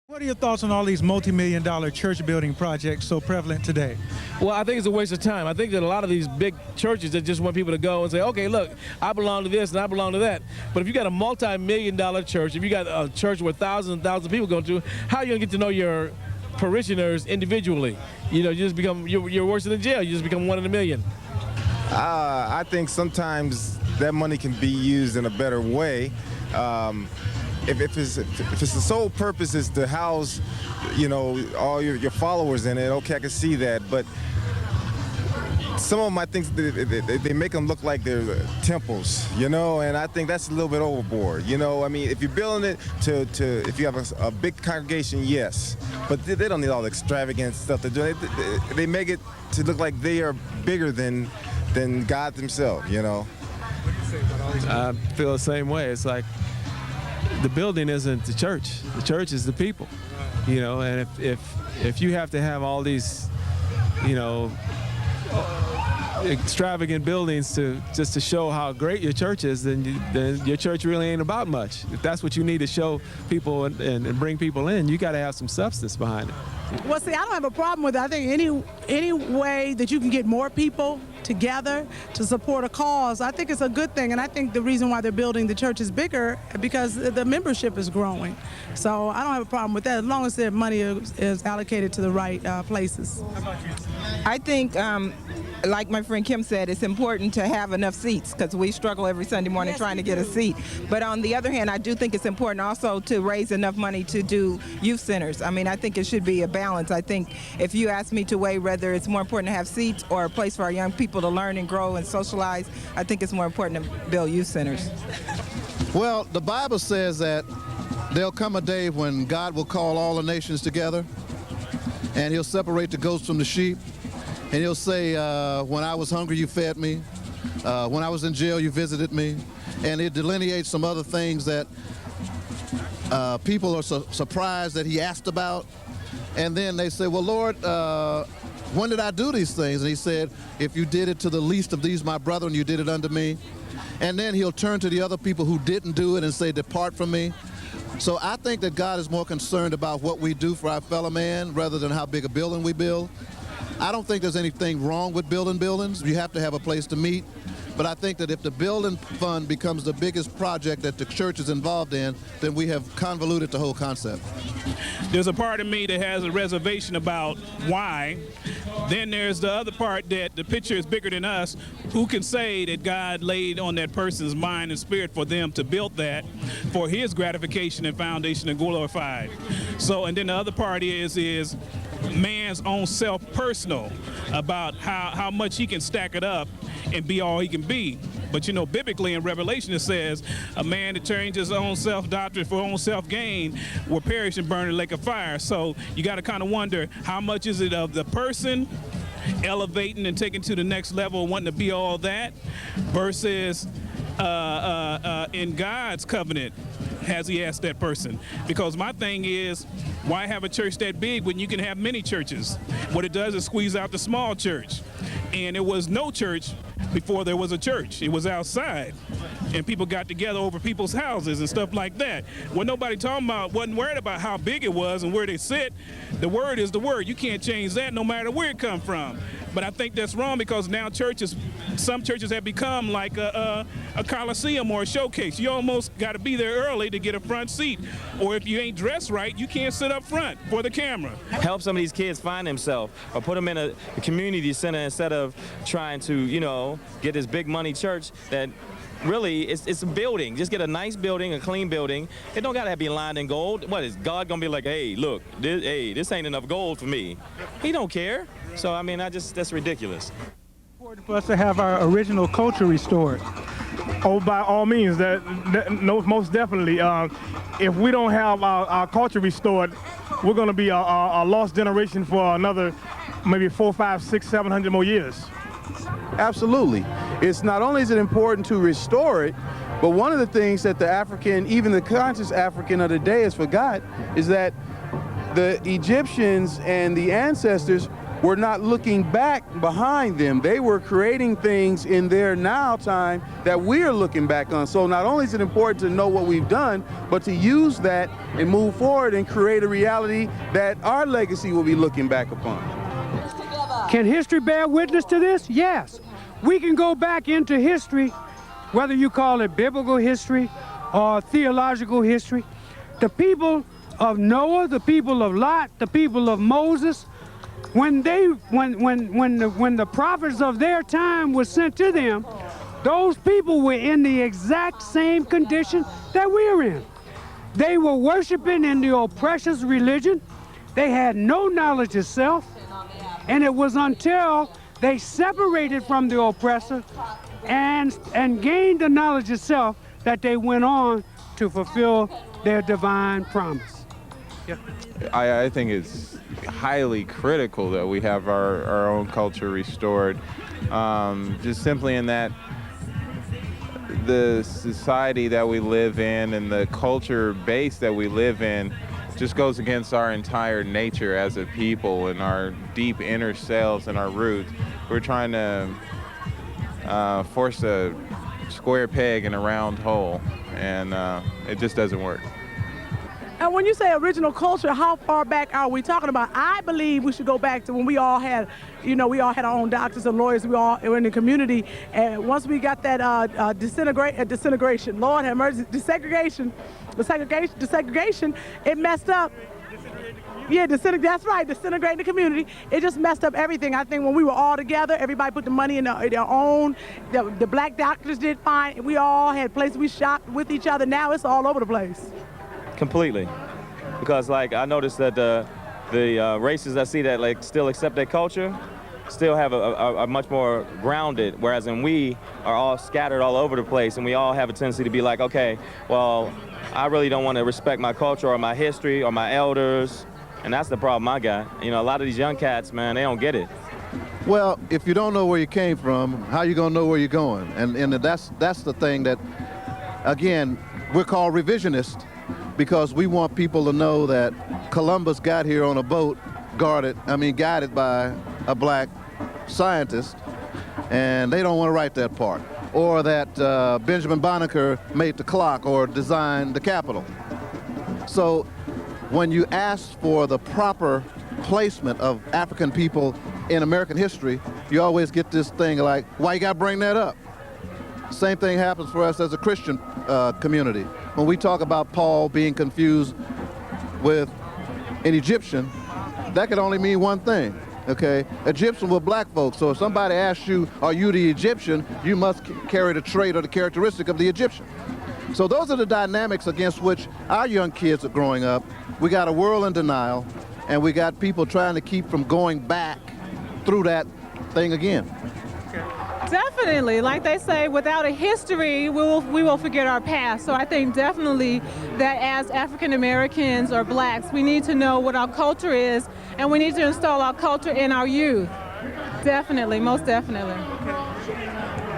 What are your thoughts on all these multi-million-dollar church building projects so prevalent today? Well, I think it's a waste of time. I think that a lot of these big churches that just want people to go and say, okay, look, I belong to this and I belong to that. But if you got a multi-million-dollar church, if you got a church where thousands and thousands of people go to, how are you going to get to know your parishioners individually? You know, you just become, you're worse than jail. You just become one in a million. I think sometimes that money can be used in a better way. If it's the sole purpose is to house, you know, all your followers in it, okay, I can see that. But some of them, I think, they make them look like they're temples, you know, and I think that's a little bit overboard. You know, I mean, if you're building it if you have a big congregation, yes, but they don't need all the extravagant stuff to do. They make it to look like they are bigger than God themselves, you know. I feel the same way. It's like the building isn't the church. The church is the people, you know. And if you have to have all these, you know, extravagant buildings just to show how great your church is, then your church really ain't about much. If that's what you need to show people and bring people in, you got to have some substance behind it. Well, see, I don't have a problem with it. I think any way that you can get more people together to support a cause, I think it's a good thing. And I think the reason why they're building the church is bigger because the membership is growing. So I don't have a problem with that as long as their money is allocated to the right places. How about you? I think, like my friend Kim said, it's important to have enough seats because we struggle every Sunday morning trying to get a seat. But on the other hand, I do think it's important also to raise enough money to do youth centers. I mean, I think it should be a balance. I think if you ask me to weigh whether it's more important to have seats or a place for our young people to learn and grow and socialize, I think it's more important to build youth centers. Well, the Bible says that there'll come a day when God will call all the nations together and he'll separate the goats from the sheep. And he'll say, when I was hungry, you fed me. When I was in jail, you visited me. And it delineates some other things that people are surprised that he asked about. And then they say, well, Lord, when did I do these things? And he said, if you did it to the least of these, my brethren, you did it unto me. And then he'll turn to the other people who didn't do it and say, depart from me. So I think that God is more concerned about what we do for our fellow man rather than how big a building we build. I don't think there's anything wrong with building buildings. You have to have a place to meet. But I think that if the building fund becomes the biggest project that the church is involved in, then we have convoluted the whole concept. There's a part of me that has a reservation about why. Then there's the other part that the picture is bigger than us. Who can say that God laid on that person's mind and spirit for them to build that for his gratification and foundation and glorified? So, and then the other part is man's own self-personal about how much he can stack it up and be all he can be. But you know, biblically in Revelation it says a man that turns his own self-doctrine for own self-gain will perish and burn in a lake of fire. So you got to kind of wonder how much is it of the person elevating and taking to the next level, wanting to be all that, versus in God's covenant has he asked that person? Because my thing is, why have a church that big when you can have many churches? What it does is squeeze out the small church. And there was no church before there was a church. It was outside. And people got together over people's houses and stuff like that. What nobody talking about, wasn't worried about how big it was and where they sit. The word is the word. You can't change that no matter where it come from. But I think that's wrong because now some churches have become like a coliseum or a showcase. You almost got to be there early to get a front seat. Or if you ain't dressed right, you can't sit up front for the camera. Help some of these kids find themselves or put them in a community center instead of trying to, you know, get this big money church that really it's a building. Just get a nice building, a clean building. It don't got to be lined in gold. What, is God going to be like, hey, look, this ain't enough gold for me? He don't care. So, I mean, that's ridiculous. It's important for us to have our original culture restored. Oh, by all means, no, most definitely. If we don't have our culture restored, we're going to be a lost generation for another maybe 400, 500, 600, 700 more years. Absolutely. It's not only is it important to restore it, but one of the things that the African, even the conscious African of the day has forgot is that the Egyptians and the ancestors were not looking back behind them. They were creating things in their now time that we're looking back on. So not only is it important to know what we've done, but to use that and move forward and create a reality that our legacy will be looking back upon. Can history bear witness to this? Yes. We can go back into history, whether you call it biblical history or theological history. The people of Noah, the people of Lot, the people of Moses, when the prophets of their time were sent to them, those people were in the exact same condition that we're in. They were worshiping in the oppressor's religion. They had no knowledge of self, and it was until they separated from the oppressor and gained the knowledge of self that they went on to fulfill their divine promise. Yeah. I think it's highly critical that we have our own culture restored, just simply in that the society that we live in and the culture base that we live in just goes against our entire nature as a people and our deep inner selves and our roots. We're trying to force a square peg in a round hole, and it just doesn't work. And when you say original culture, how far back are we talking about? I believe we should go back to when we all had, we all had our own doctors and lawyers. We all were in the community. And once we got that disintegration, Lord have mercy, desegregation, it messed up. Yeah, that's right, disintegrating the community. It just messed up everything. I think when we were all together, everybody put the money in their own. The black doctors did fine. We all had places we shopped with each other. Now it's all over the place. Completely, because like I noticed that the races I see that like still accept their culture still have a much more grounded, whereas we are all scattered all over the place, and we all have a tendency to be like, okay, well, I really don't want to respect my culture or my history or my elders, and that's the problem I got. A lot of these young cats, man, they don't get it. Well, if you don't know where you came from, how you gonna know where you're going? And that's the thing that, again, we're called revisionist, because we want people to know that Columbus got here on a boat guided by a black scientist, and they don't want to write that part. Or that Benjamin Banneker made the clock or designed the Capitol. So when you ask for the proper placement of African people in American history, you always get this thing like, why you got to bring that up? Same thing happens for us as a Christian community. When we talk about Paul being confused with an Egyptian, that could only mean one thing, okay? Egyptian were black folks, so if somebody asks you, are you the Egyptian, you must carry the trait or the characteristic of the Egyptian. So those are the dynamics against which our young kids are growing up. We got a world in denial, and we got people trying to keep from going back through that thing again. Definitely, like they say, without a history, we will forget our past. So I think definitely that as African Americans or blacks, we need to know what our culture is, and we need to install our culture in our youth. Definitely, most definitely.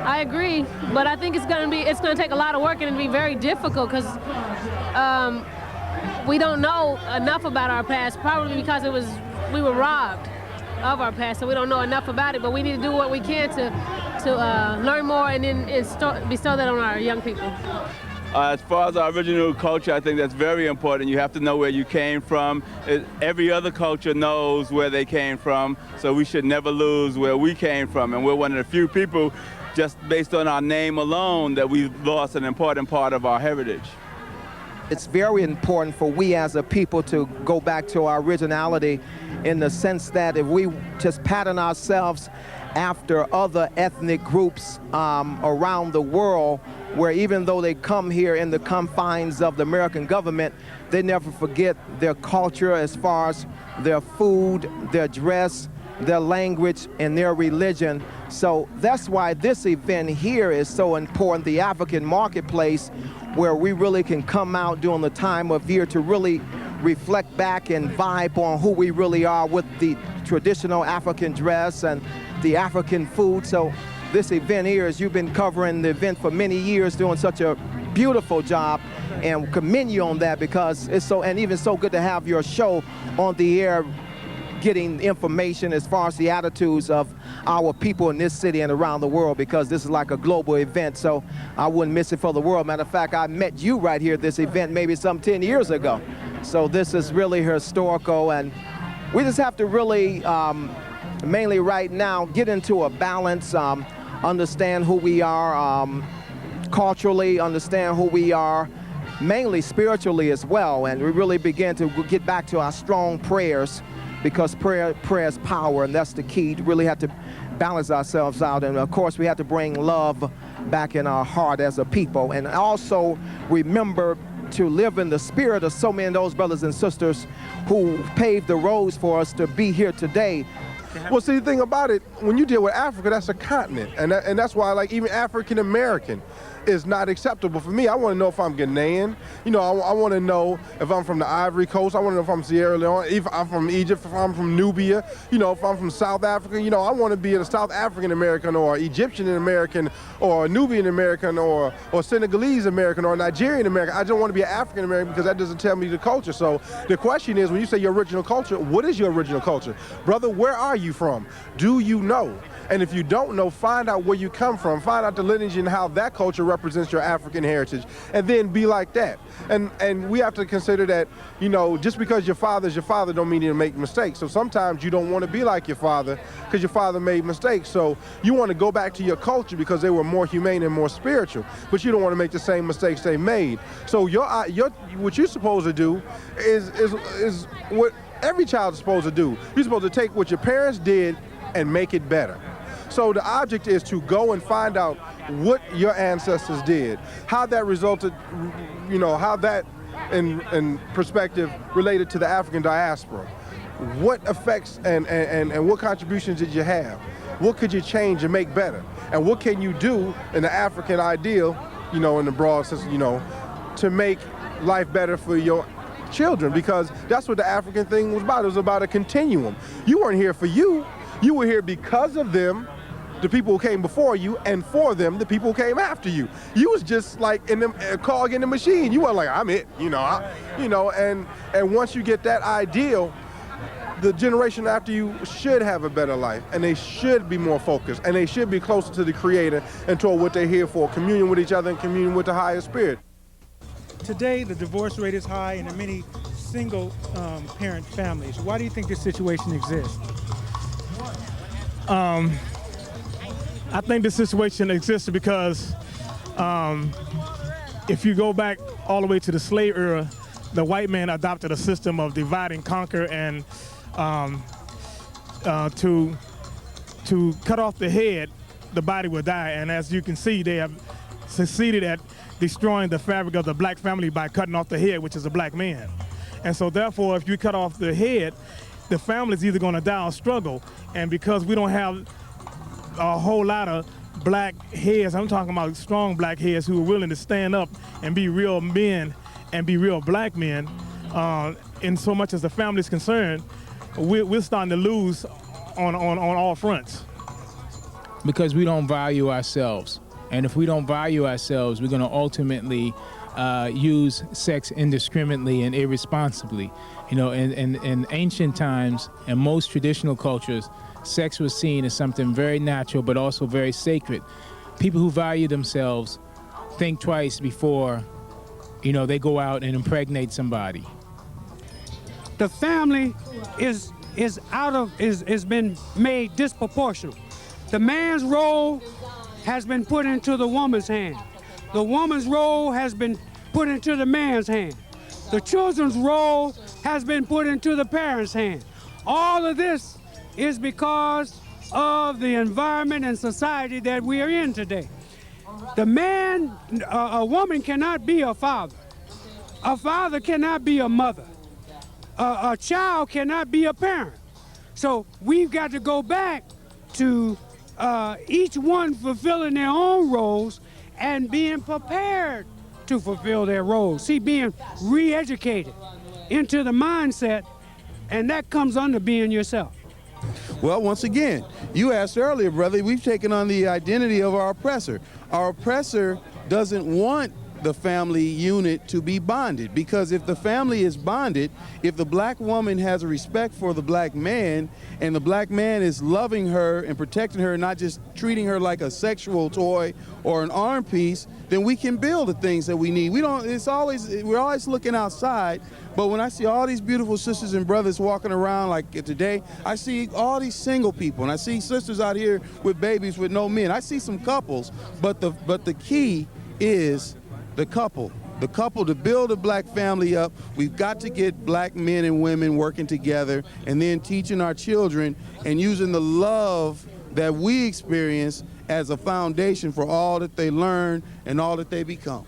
I agree, but I think it's going to take a lot of work, and it'll be very difficult because we don't know enough about our past, probably because we were robbed of our past, so we don't know enough about it, but we need to do what we can to learn more and then bestow that on our young people. As far as our original culture, I think that's very important. You have to know where you came from. Every other culture knows where they came from, so we should never lose where we came from, and we're one of the few people, just based on our name alone, that we've lost an important part of our heritage. It's very important for we as a people to go back to our originality, in the sense that if we just pattern ourselves after other ethnic groups around the world, where even though they come here in the confines of the American government, they never forget their culture as far as their food, their dress, their language, and their religion. So that's why this event here is so important, the African marketplace, where we really can come out during the time of year to really reflect back and vibe on who we really are with the traditional African dress and the African food. So this event here, as you've been covering the event for many years, doing such a beautiful job, and commend you on that, because it's so, and even so good to have your show on the air getting information as far as the attitudes of our people in this city and around the world, because this is like a global event, so I wouldn't miss it for the world. Matter of fact, I met you right here at this event maybe some 10 years ago. So this is really historical, and we just have to really, mainly right now, get into a balance, understand who we are culturally, understand who we are mainly spiritually as well, and we really begin to get back to our strong prayers, because prayer is power, and that's the key. We really have to balance ourselves out, and of course we have to bring love back in our heart as a people, and also remember to live in the spirit of so many of those brothers and sisters who paved the roads for us to be here today. Well, see, the thing about it, when you deal with Africa, that's a continent, and that's why, like, even African American is not acceptable for me. I want to know if I'm Ghanaian. You know, I want to know if I'm from the Ivory Coast. I want to know if I'm Sierra Leone, if I'm from Egypt, if I'm from Nubia. You know, if I'm from South Africa. You know, I want to be a South African American or Egyptian American or Nubian American or Senegalese American or Nigerian American. I don't want to be an African American because that doesn't tell me the culture. So the question is, when you say your original culture, what is your original culture? Brother, where are you from? Do you know? And if you don't know, find out where you come from, find out the lineage and how that culture represents your African heritage, and then be like that. And we have to consider that, you know, just because your father's your father don't mean you make mistakes. So sometimes you don't want to be like your father because your father made mistakes. So you want to go back to your culture because they were more humane and more spiritual, but you don't want to make the same mistakes they made. So what you're supposed to do is what every child is supposed to do. You're supposed to take what your parents did and make it better. So the object is to go and find out what your ancestors did, how that resulted, you know, how that in perspective related to the African diaspora. What effects and what contributions did you have? What could you change and make better? And what can you do in the African ideal, you know, in the broad sense, you know, to make life better for your children? Because that's what the African thing was about. It was about a continuum. You weren't here for you. You were here because of them, the people who came before you, and for them, the people who came after you. You was just like in a cog in the machine. You weren't like, I'm it, you know. And once you get that ideal, the generation after you should have a better life, and they should be more focused, and they should be closer to the Creator and toward what they're here for, communion with each other and communion with the higher spirit. Today, the divorce rate is high in many single parent families. Why do you think this situation exists? I think this situation existed because if you go back all the way to the slave era, the white man adopted a system of divide and conquer, and to cut off the head, the body will die. And as you can see, they have succeeded at destroying the fabric of the black family by cutting off the head, which is a black man. And so therefore, if you cut off the head, the family's either going to die or struggle. And because we don't have a whole lot of black heads, I'm talking about strong black heads who are willing to stand up and be real men and be real black men, in so much as the family's concerned, we're starting to lose on all fronts. Because we don't value ourselves. And if we don't value ourselves, we're going to ultimately use sex indiscriminately and irresponsibly. You know, in ancient times and most traditional cultures, sex was seen as something very natural, but also very sacred. People who value themselves think twice before, you know, they go out and impregnate somebody. The family is been made disproportional. The man's role has been put into the woman's hand. The woman's role has been put into the man's hand. The children's role has been put into the parents' hand. All of this is because of the environment and society that we are in today. The man, a woman cannot be a father. A father cannot be a mother. A child cannot be a parent. So we've got to go back to each one fulfilling their own roles and being prepared to fulfill their roles. See, being re-educated into the mindset, and that comes under being yourself. Well, once again, you asked earlier, brother, we've taken on the identity of our oppressor. Our oppressor doesn't want the family unit to be bonded, because if the family is bonded, if the black woman has a respect for the black man and the black man is loving her and protecting her, not just treating her like a sexual toy or an arm piece, then we can build the things that we need. We're always looking outside, but when I see all these beautiful sisters and brothers walking around like today, I see all these single people, and I see sisters out here with babies with no men. I see some couples, but the key is the couple. The couple, to build a black family up, we've got to get black men and women working together, and then teaching our children and using the love that we experience as a foundation for all that they learn and all that they become.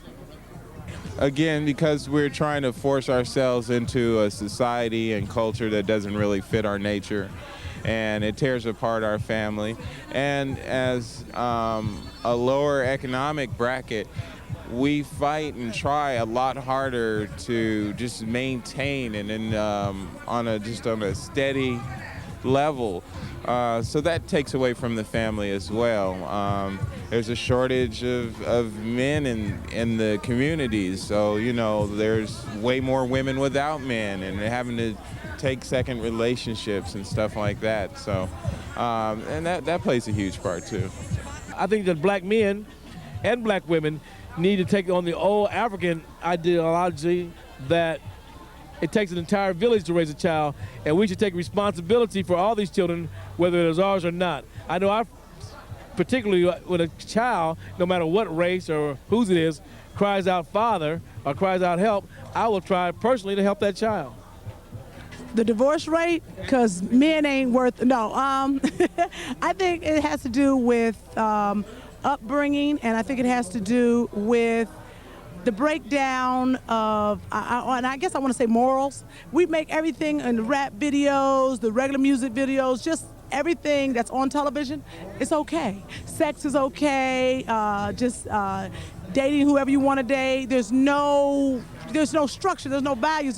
Again, because we're trying to force ourselves into a society and culture that doesn't really fit our nature, and it tears apart our family. And as a lower economic bracket, we fight and try a lot harder to just maintain and on a steady level. So that takes away from the family as well. There's a shortage of men in the communities, so there's way more women without men, and they're having to take second relationships and stuff like that. So, and that plays a huge part too. I think that black men and black women need to take on the old African ideology that it takes an entire village to raise a child, and we should take responsibility for all these children, whether it is ours or not. I know particularly when a child, no matter what race or whose it is, cries out father or cries out help, I will try personally to help that child. The divorce rate, because men ain't worth, I think it has to do with upbringing, and I think it has to do with the breakdown of, and I guess I want to say morals. We make everything in the rap videos, the regular music videos, just everything that's on television, it's okay. Sex is okay, just dating whoever you want to date. There's no structure, there's no values,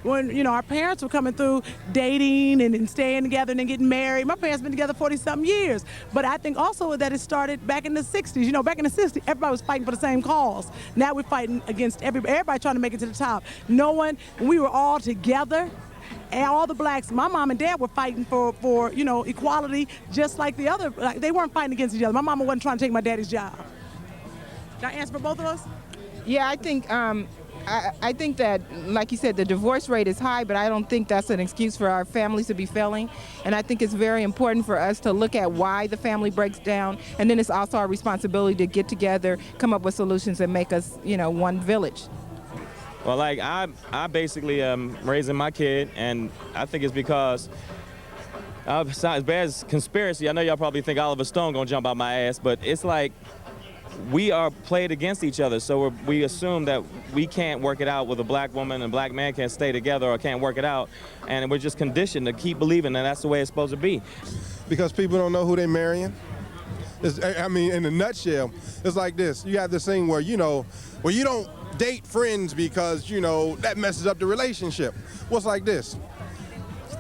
when our parents were coming through dating and staying together and then getting married. My parents been together 40-something years, but I think also that it started back in the 60s. Back in the 60s, everybody was fighting for the same cause. Now we're fighting against everybody trying to make it to the top. We were all together, and all the blacks, my mom and dad were fighting for equality, just like the other, they weren't fighting against each other. My mama wasn't trying to take my daddy's job. Can I answer for both of us? Yeah, I think I think that, like you said, the divorce rate is high, but I don't think that's an excuse for our families to be failing. And I think it's very important for us to look at why the family breaks down, and then it's also our responsibility to get together, come up with solutions, and make us, one village. Well, I basically am raising my kid, and I think it's because, as bad as conspiracy, I know y'all probably think Oliver Stone gonna jump out my ass, but it's like, we are played against each other, so we assume that we can't work it out with a black woman and a black man can't stay together or can't work it out, and we're just conditioned to keep believing that that's the way it's supposed to be. Because people don't know who they're marrying. In a nutshell, it's like this. You have this thing where, you don't date friends because, that messes up the relationship. Well, it's like this.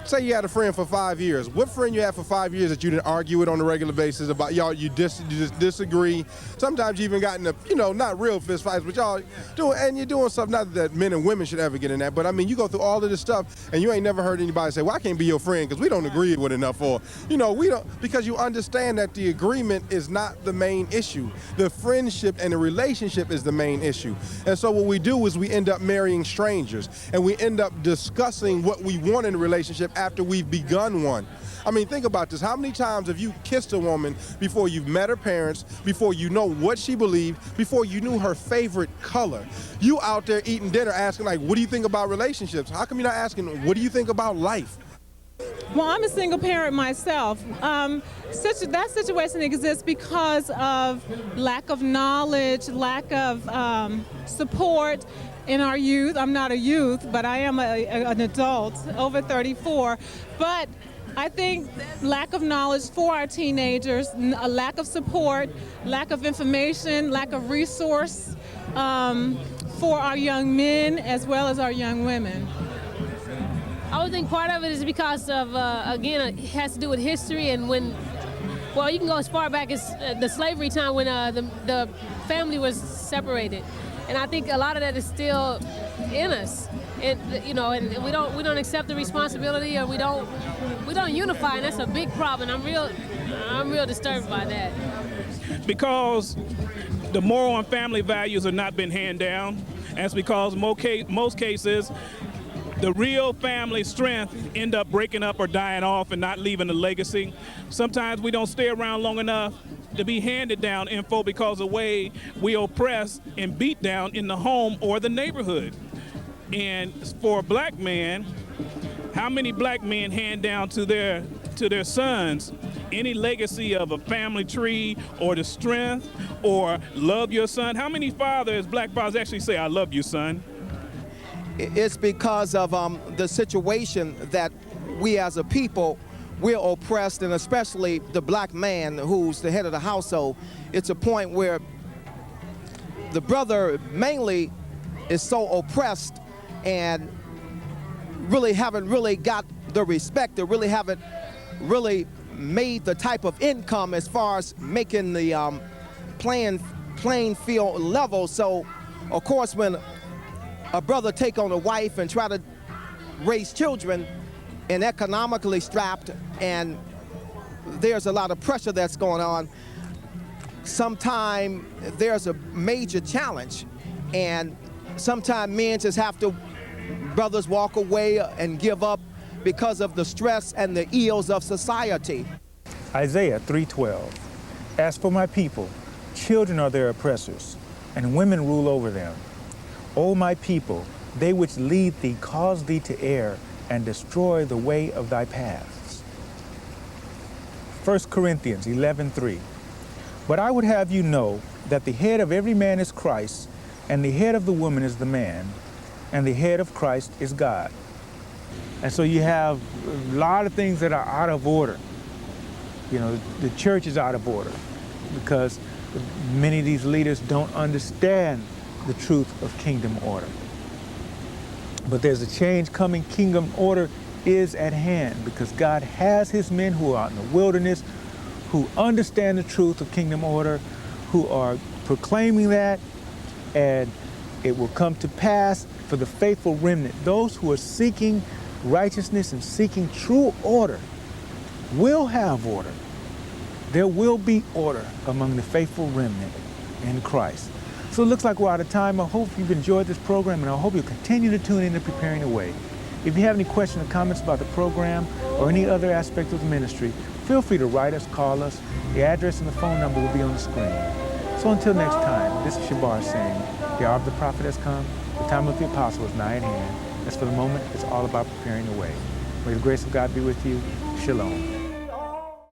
Say you had a friend for 5 years. What friend you had for 5 years that you didn't argue with on a regular basis about? You just disagree. Sometimes you even got in not real fist fights, but y'all doing, and you're doing stuff, not that men and women should ever get in that, but you go through all of this stuff and you ain't never heard anybody say, well, I can't be your friend because we don't agree with enough, or, we don't, because you understand that the agreement is not the main issue. The friendship and the relationship is the main issue. And so what we do is we end up marrying strangers, and we end up discussing what we want in a relationship after we've begun one. Think about this. How many times have you kissed a woman before you've met her parents, before you know what she believed, before you knew her favorite color? You out there eating dinner asking, what do you think about relationships? How come you're not asking, what do you think about life? Well, I'm a single parent myself. That situation exists because of lack of knowledge, lack of support in our youth. I'm not a youth, but I am an adult, over 34. But I think lack of knowledge for our teenagers, a lack of support, lack of information, lack of resource for our young men as well as our young women. I would think part of it is because of, again, it has to do with history, and you can go as far back as the slavery time when the family was separated. And I think a lot of that is still in us. And you know, and we don't accept the responsibility, or we don't unify, and that's a big problem. I'm real disturbed by that. Because the moral and family values have not been handed down. That's because most cases, the real family strength end up breaking up or dying off and not leaving a legacy. Sometimes we don't stay around long enough to be handed down info because of the way we oppress and beat down in the home or the neighborhood. And for a black man, how many black men hand down to their sons any legacy of a family tree or the strength or love your son? How many fathers, black fathers, actually say, I love you, son? It's because of the situation that we as a people, we're oppressed, and especially the black man who's the head of the household. It's a point where the brother mainly is so oppressed and really haven't really got the respect, or really haven't really made the type of income as far as making the playing field level. So of course when a brother take on a wife and try to raise children and economically strapped, and there's a lot of pressure that's going on, sometimes there's a major challenge, and sometimes men just have to, brothers walk away and give up because of the stress and the ills of society. Isaiah 3:12. As for my people, children are their oppressors, and women rule over them. O my people, they which lead thee cause thee to err, and destroy the way of thy paths. 1 Corinthians 11:3. But I would have you know that the head of every man is Christ, and the head of the woman is the man, and the head of Christ is God. And so you have a lot of things that are out of order. You know, the church is out of order because many of these leaders don't understand the truth of kingdom order. But there's a change coming. Kingdom order is at hand because God has his men who are out in the wilderness, who understand the truth of kingdom order, who are proclaiming that, and it will come to pass for the faithful remnant. Those who are seeking righteousness and seeking true order will have order. There will be order among the faithful remnant in Christ. So it looks like we're out of time. I hope you've enjoyed this program, and I hope you'll continue to tune in to Preparing the Way. If you have any questions or comments about the program or any other aspect of the ministry, feel free to write us, call us. The address and the phone number will be on the screen. So until next time, this is Shabar saying, the hour of the prophet has come, the time of the apostle is nigh at hand. As for the moment, it's all about preparing the way. May the grace of God be with you. Shalom.